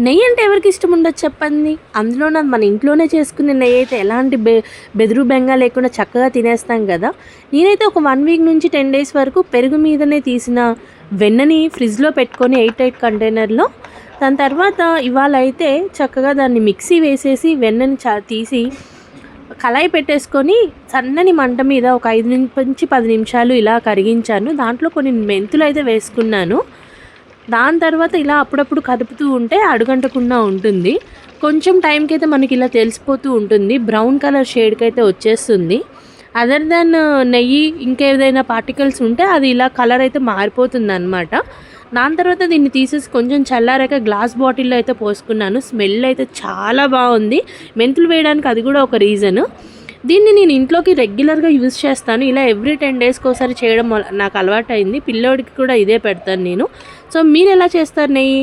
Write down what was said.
నెయ్యి అంటే ఎవరికి ఇష్టం ఉండదు చెప్పండి. అందులోన మన ఇంట్లోనే చేసుకునే నెయ్యి అయితే ఎలాంటి బెదురు బెంగ లేకుండా చక్కగా తినేస్తాం కదా. నేనైతే ఒక 1 వీక్ నుంచి 10 డేస్ వరకు పెరుగు మీదనే తీసిన వెన్నని ఫ్రిడ్జ్లో పెట్టుకొని 8 కంటైనర్లో, దాని తర్వాత ఇవాళ అయితే చక్కగా దాన్ని మిక్సీ వేసేసి వెన్నని తీసి కళాయి పెట్టేసుకొని సన్నని మంట మీద ఒక 5 నుంచి 10 నిమిషాలు ఇలా కరిగించాను. దాంట్లో కొన్ని మెంతులు అయితే వేసుకున్నాను. దాని తర్వాత ఇలా అప్పుడప్పుడు కదుపుతూ ఉంటే అడుగంటకుండా ఉంటుంది. కొంచెం టైంకి అయితే మనకి ఇలా తెలిసిపోతూ ఉంటుంది, బ్రౌన్ కలర్ షేడ్కి అయితే వచ్చేస్తుంది. అదర్ దెన్ నెయ్యి ఇంకేదైనా పార్టికల్స్ ఉంటే అది ఇలా కలర్ అయితే మారిపోతుంది అనమాట. దాని తర్వాత దీన్ని తీసేసి కొంచెం చల్లారాక గ్లాస్ బాటిల్లో అయితే పోసుకున్నాను. స్మెల్ అయితే చాలా బాగుంది. మెంతులు వేయడానికి అది కూడా ఒక రీజను. దీన్ని నేను ఇంట్లోకి రెగ్యులర్గా యూజ్ చేస్తాను. ఇలా ఎవ్రీ 10 డేస్కి ఒకసారి చేయడం నాకు అలవాటు అయింది. పిల్లోడికి కూడా ఇదే పెడతాను నేను. సో మీరు ఎలా చేస్తారు నెయ్యి?